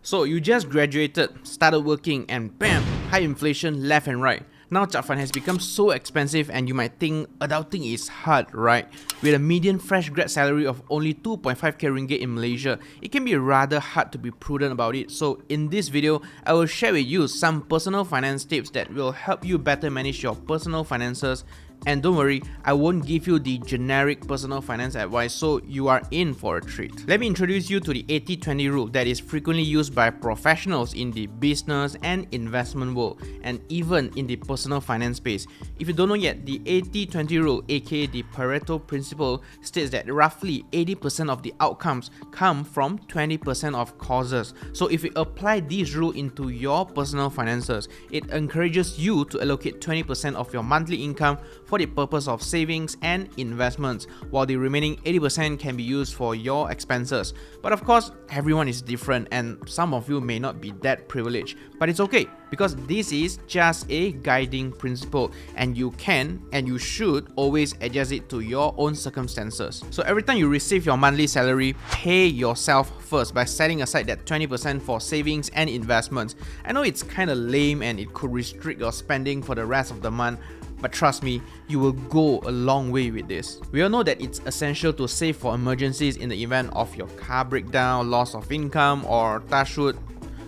So you just graduated, started working, and bam, high inflation left and right. Now Chap Fund has become so expensive and you might think adulting is hard, right? With a median fresh grad salary of only 2.5k ringgit in Malaysia, it can be rather hard to be prudent about it. So in this video, I will share with you some personal finance tips that will help you better manage your personal finances. And don't worry, I won't give you the generic personal finance advice, so you are in for a treat. Let me introduce you to the 80-20 rule that is frequently used by professionals in the business and investment world, and even in the personal finance space. If you don't know yet, the 80-20 rule, aka the Pareto Principle, states that roughly 80% of the outcomes come from 20% of causes. So if you apply this rule into your personal finances, it encourages you to allocate 20% of your monthly income for the purpose of savings and investments, while the remaining 80% can be used for your expenses. But of course, everyone is different and some of you may not be that privileged, but it's okay because this is just a guiding principle and you can and you should always adjust it to your own circumstances. So every time you receive your monthly salary, pay yourself first by setting aside that 20% for savings and investments. I know it's kind of lame and it could restrict your spending for the rest of the month, but trust me, you will go a long way with this. We all know that it's essential to save for emergencies in the event of your car breakdown, loss of income, or touch wood,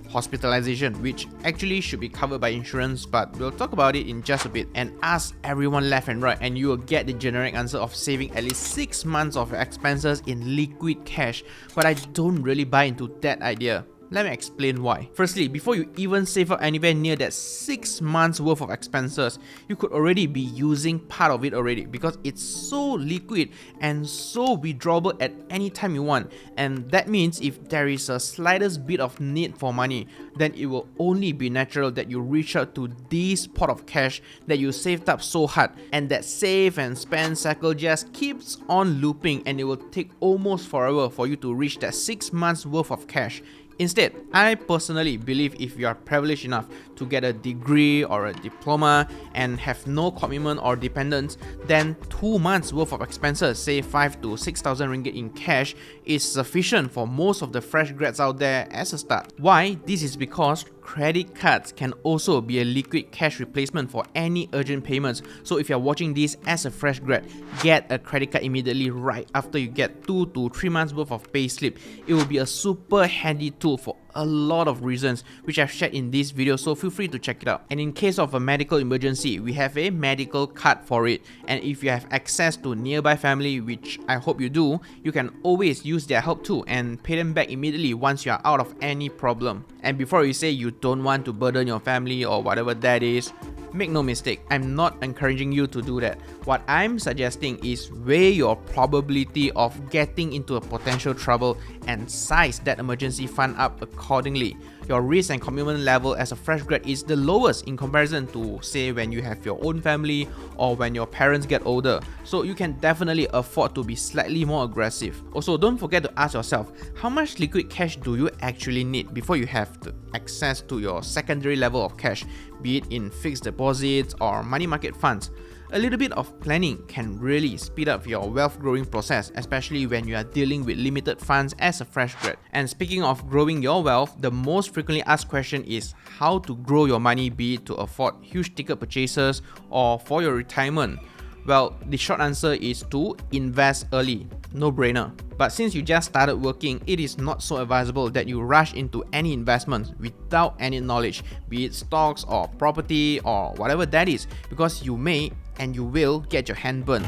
hospitalization, which actually should be covered by insurance, but we'll talk about it in just a bit. And ask everyone left and right and you will get the generic answer of saving at least 6 months of your expenses in liquid cash, but I don't really buy into that idea. Let me explain why. Firstly, before you even save up anywhere near that 6 months worth of expenses, you could already be using part of it already because it's so liquid and so withdrawable at any time you want. And that means if there is a slightest bit of need for money, then it will only be natural that you reach out to this pot of cash that you saved up so hard, and that save and spend cycle just keeps on looping and it will take almost forever for you to reach that 6 months worth of cash. Instead, I personally believe if you are privileged enough to get a degree or a diploma and have no commitment or dependence, then 2 months worth of expenses, say 5 to 6,000 ringgit in cash, is sufficient for most of the fresh grads out there as a start. Why? This is because credit cards can also be a liquid cash replacement for any urgent payments. So if you're watching this as a fresh grad, get a credit card immediately right after you get 2 to 3 months worth of payslip. It will be a super handy tool for a lot of reasons which I've shared in this video, so feel free to check it out. And in case of a medical emergency, we have a medical card for it, and if you have access to nearby family, which I hope you do, you can always use their help too and pay them back immediately once you are out of any problem. And before you say you don't want to burden your family or whatever that is, make no mistake, I'm not encouraging you to do that. What I'm suggesting is weigh your probability of getting into a potential trouble and size that emergency fund up accordingly. Your risk and commitment level as a fresh grad is the lowest in comparison to, say, when you have your own family or when your parents get older. So you can definitely afford to be slightly more aggressive. Also, don't forget to ask yourself, how much liquid cash do you actually need before you have the access to your secondary level of cash, be it in fixed deposits or money market funds. A little bit of planning can really speed up your wealth growing process, especially when you are dealing with limited funds as a fresh grad. And speaking of growing your wealth, the most frequently asked question is how to grow your money, be it to afford huge ticket purchases or for your retirement. Well, the short answer is to invest early. No brainer. But since you just started working, it is not so advisable that you rush into any investments without any knowledge, be it stocks or property or whatever that is, because you may and you will get your hand burned.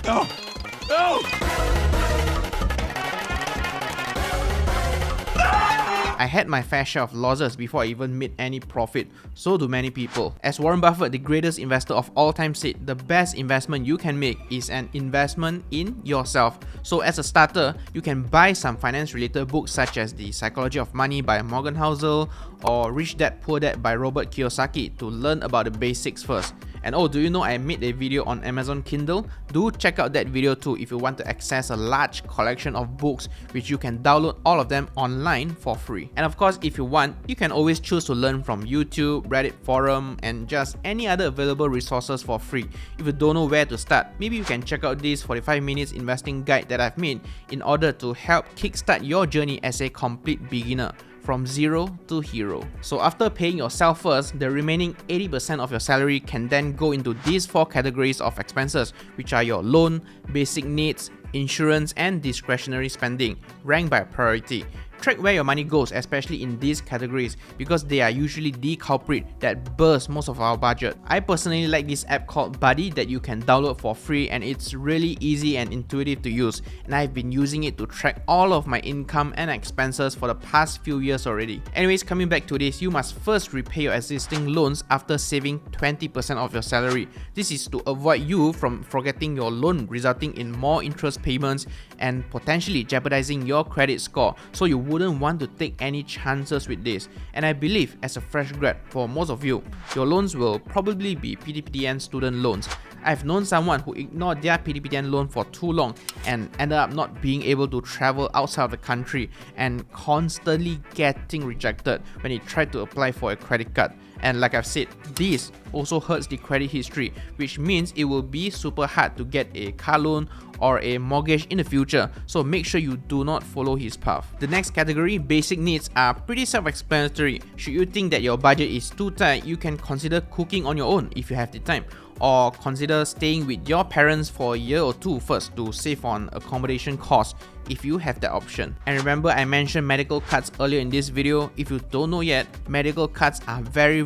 No! No! I had my fair share of losses before I even made any profit. So do many people. As Warren Buffett, the greatest investor of all time, said, the best investment you can make is an investment in yourself. So as a starter, you can buy some finance related books such as The Psychology of Money by Morgan Housel or Rich Dad Poor Dad by Robert Kiyosaki to learn about the basics first. And oh, do you know I made a video on Amazon Kindle? Do check out that video too if you want to access a large collection of books which you can download all of them online for free. And of course, if you want, you can always choose to learn from YouTube, Reddit forum, and just any other available resources for free. If you don't know where to start, maybe you can check out this 45 minutes investing guide that I've made in order to help kickstart your journey as a complete beginner. from zero to hero. So after paying yourself first, the remaining 80% of your salary can then go into these 4 categories of expenses, which are your loan, basic needs, insurance, and discretionary spending, ranked by priority. Track where your money goes, especially in these categories, because they are usually the culprit that burst most of our budget. I personally like this app called Buddy that you can download for free, and it's really easy and intuitive to use, and I've been using it to track all of my income and expenses for the past few years already. Anyways, coming back to this, you must first repay your existing loans after saving 20% of your salary. This is to avoid you from forgetting your loan, resulting in more interest payments and potentially jeopardizing your credit score, so you wouldn't want to take any chances with this. And I believe as a fresh grad, for most of you, your loans will probably be PTPTN student loans. I've known someone who ignored their PTPTN loan for too long and ended up not being able to travel outside of the country and constantly getting rejected when he tried to apply for a credit card. And like I've said, this also hurts the credit history, which means it will be super hard to get a car loan or a mortgage in the future, so make sure you do not follow his path. The next category, basic needs, are pretty self-explanatory. Should you think that your budget is too tight, you can consider cooking on your own if you have the time, or consider staying with your parents for a year or two first to save on accommodation costs if you have that option. And remember, I mentioned medical cuts earlier in this video. If you don't know yet, medical cuts are very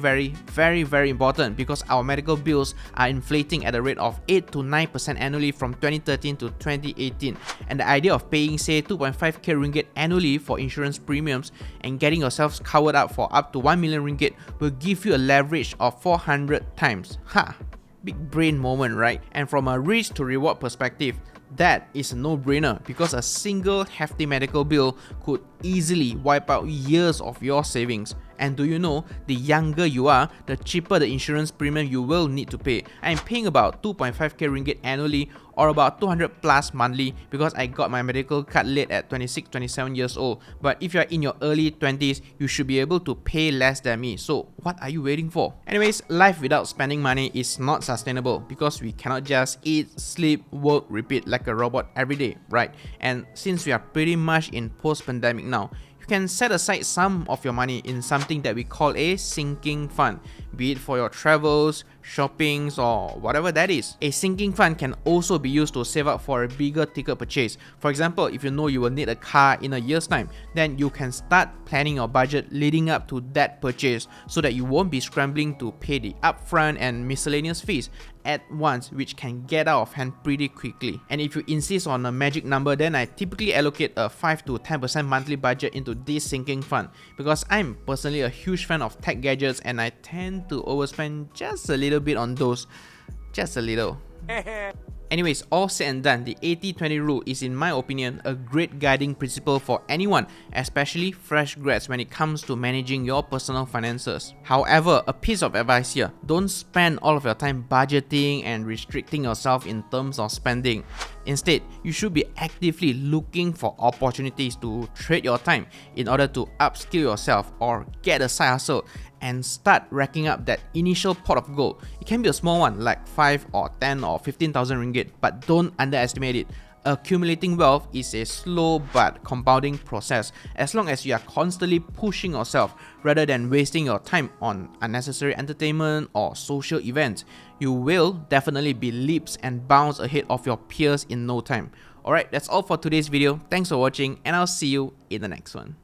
important because our medical bills are inflating at a rate of 8 to 9% annually from 2013 to 2018. And the idea of paying say 2.5k ringgit annually for insurance premiums and getting yourselves covered up for up to 1 million ringgit will give you a leverage of 400 times. Ha! Big brain moment, right? And from a risk to reward perspective, that is a no-brainer because a single hefty medical bill could easily wipe out years of your savings. And do you know, the younger you are, the cheaper the insurance premium you will need to pay. I'm paying about 2.5k ringgit annually or about 200 plus monthly because I got my medical card late at 26-27 years old. But if you're in your early 20s, you should be able to pay less than me. So what are you waiting for? Anyways, life without spending money is not sustainable because we cannot just eat, sleep, work, repeat like a robot every day, right? And since we are pretty much in post-pandemic now, you can set aside some of your money in something that we call a sinking fund, be it for your travels, shoppings, or whatever that is. A sinking fund can also be used to save up for a bigger ticket purchase. For example, if you know you will need a car in a year's time, then you can start planning your budget leading up to that purchase so that you won't be scrambling to pay the upfront and miscellaneous fees at once, which can get out of hand pretty quickly. And if you insist on a magic number, then I typically allocate a 5 to 10% monthly budget into this sinking fund because I'm personally a huge fan of tech gadgets and I tend to overspend just a little bit on those. Just a little. Anyways, all said and done, the 80-20 rule is, in my opinion, a great guiding principle for anyone, especially fresh grads, when it comes to managing your personal finances. However, a piece of advice here, don't spend all of your time budgeting and restricting yourself in terms of spending. Instead, you should be actively looking for opportunities to trade your time in order to upskill yourself or get a side hustle and start racking up that initial pot of gold. It can be a small one like 5 or 10 or 15,000 ringgit, but don't underestimate it. Accumulating wealth is a slow but compounding process. As long as you are constantly pushing yourself rather than wasting your time on unnecessary entertainment or social events, you will definitely be leaps and bounds ahead of your peers in no time. Alright, that's all for today's video. Thanks for watching and I'll see you in the next one.